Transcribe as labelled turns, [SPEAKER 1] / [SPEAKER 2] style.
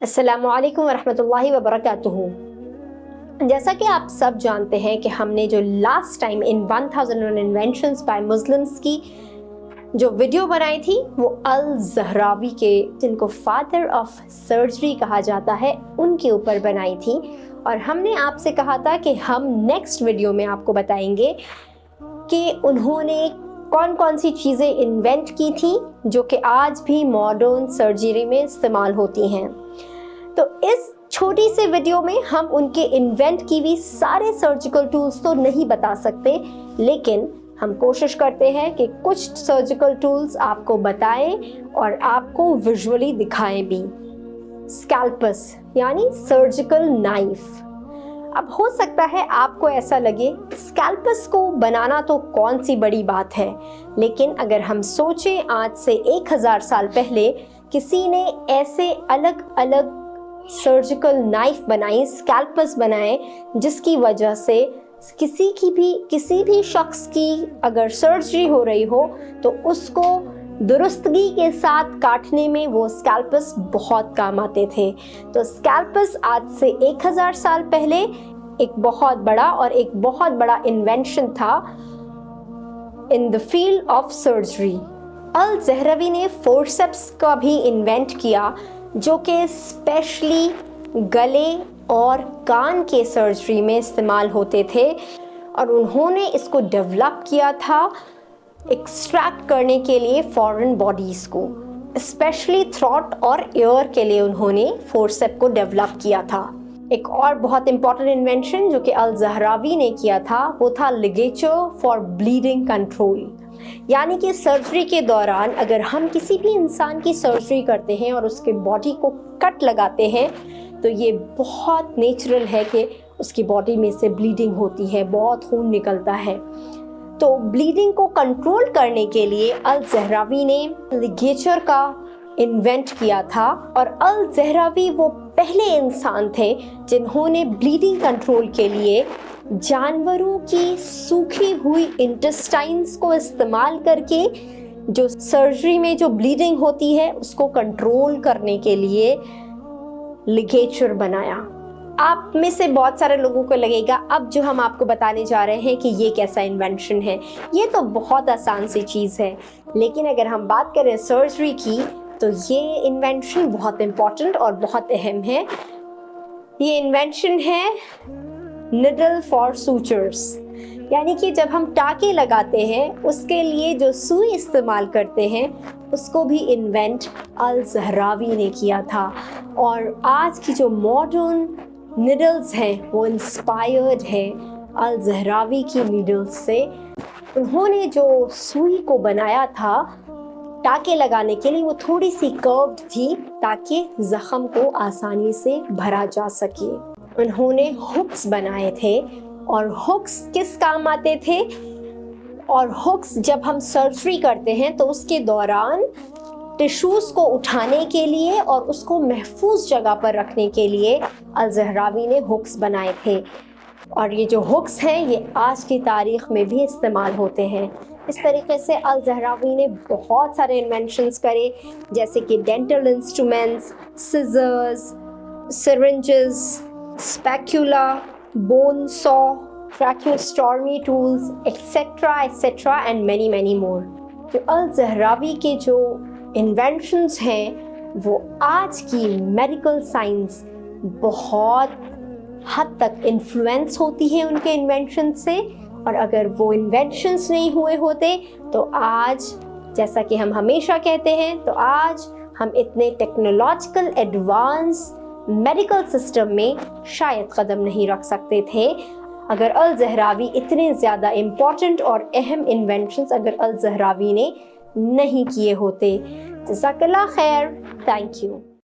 [SPEAKER 1] अस्सलामु अलैकुम वरहमतुल्लाहि वबरकातुहू। जैसा कि आप सब जानते हैं कि हमने जो last time in 1001 inventions bye Muslims की जो वीडियो बनाई थी वो अल ज़हरावी के, जिनको फादर ऑफ सर्जरी कहा जाता है, उनके ऊपर बनाई थी। और हमने आपसे कहा था कि हम नेक्स्ट वीडियो में आपको बताएंगे कि उन्होंने कौन कौन सी चीज़ें इन्वेंट की थी जो कि आज भी मॉडर्न सर्जरी में इस्तेमाल होती हैं। तो इस छोटी सी वीडियो में हम उनके इन्वेंट की हुई सारे सर्जिकल टूल्स तो नहीं बता सकते, लेकिन हम कोशिश करते हैं कि कुछ सर्जिकल टूल्स आपको बताएं और आपको विजुअली दिखाएं भी। स्कैल्पस यानी सर्जिकल नाइफ। अब हो सकता है आपको ऐसा लगे स्कैल्पस को बनाना तो कौन सी बड़ी बात है, लेकिन अगर हम सोचें आज से 1000 साल पहले किसी ने ऐसे अलग अलग सर्जिकल नाइफ बनाई, स्कैल्पस बनाए, जिसकी वजह से किसी भी शख्स की अगर सर्जरी हो रही हो तो उसको दुरुस्तगी के साथ काटने में वो स्कैल्पस बहुत काम आते थे। तो स्कैल्पस आज से 1000 साल पहले एक बहुत बड़ा इन्वेंशन था in the field of surgery. Al Zahrawi ने फोर्सेप्स का भी इन्वेंट किया, जो कि स्पेशली गले और कान के सर्जरी में इस्तेमाल होते थे, और उन्होंने इसको डेवलप किया था एक्सट्रैक्ट करने के लिए फॉरेन बॉडीज़ को, स्पेशली थ्रोट और ईयर के लिए उन्होंने फोर्सेप को डेवलप किया था। एक और बहुत इंपॉर्टेंट इन्वेंशन जो कि अल ज़हरावी ने किया था वो था लिगेचर फॉर ब्लीडिंग कंट्रोल। यानी कि सर्जरी के दौरान अगर हम किसी भी इंसान की सर्जरी करते हैं और उसके बॉडी को कट लगाते हैं तो ये बहुत नेचुरल है कि उसकी बॉडी में से ब्लीडिंग होती है, बहुत खून निकलता है। तो ब्लीडिंग को कंट्रोल करने के लिए अल ज़हरावी ने लिगेचर का इन्वेंट किया था, और अल ज़हरावी वो पहले इंसान थे जिन्होंने ब्लीडिंग कंट्रोल के लिए जानवरों की सूखी हुई इंटेस्टाइन्स को इस्तेमाल करके जो सर्जरी में जो ब्लीडिंग होती है उसको कंट्रोल करने के लिए लिगेचर बनाया। आप में से बहुत सारे लोगों को लगेगा अब जो हम आपको बताने जा रहे हैं कि ये कैसा इन्वेंशन है, ये तो बहुत आसान सी चीज़ है। लेकिन अगर हम बात करें सर्जरी की तो ये इन्वेंशन बहुत इम्पॉर्टेंट और बहुत अहम है। ये इन्वेंशन है निडल फॉर सूचर्स, यानी कि जब हम टाके लगाते हैं उसके लिए जो सुई इस्तेमाल करते हैं उसको भी इन्वेंट अल ज़हरावी ने किया था। और आज की जो मॉडर्न निडल्स हैं वो इंस्पायर्ड है अल ज़हरावी की निडल्स से। उन्होंने जो सुई को बनाया था टाके लगाने के लिए वो थोड़ी सी कर्व्ड थी ताकि ज़ख्म को आसानी से भरा जा सके। उन्होंने हुक्स बनाए थे, और हुक्स किस काम आते थे, और हुक्स जब हम सर्जरी करते हैं तो उसके दौरान टिश्यूज़ को उठाने के लिए और उसको महफूज जगह पर रखने के लिए अल ज़हरावी ने हुक्स बनाए थे। और ये जो हुक्स हैं ये आज की तारीख़ में भी इस्तेमाल होते हैं। इस तरीके से अल ज़हरावी ने बहुत सारे इन्वेंशंस करे, जैसे कि dental instruments, scissors, syringes, spatula, bone saw, tracheostomy tools, etcetera and many more. जो अल ज़हरावी के जो इन्वेंशंस हैं वो आज की मेडिकल साइंस बहुत हद तक इन्फ्लुएंस होती है उनके इन्वेंशन से। और अगर वो इन्वेंशंस नहीं हुए होते तो आज, जैसा कि हम हमेशा कहते हैं, तो आज हम इतने टेक्नोलॉजिकल एडवांस मेडिकल सिस्टम में शायद कदम नहीं रख सकते थे अगर अल ज़हरावी इतने ज़्यादा इम्पॉर्टेंट और अहम इन्वेंशंस अगर अल ज़हरावी ने नहीं किए होते। जज़ाकल्लाह खैर, थैंक यू।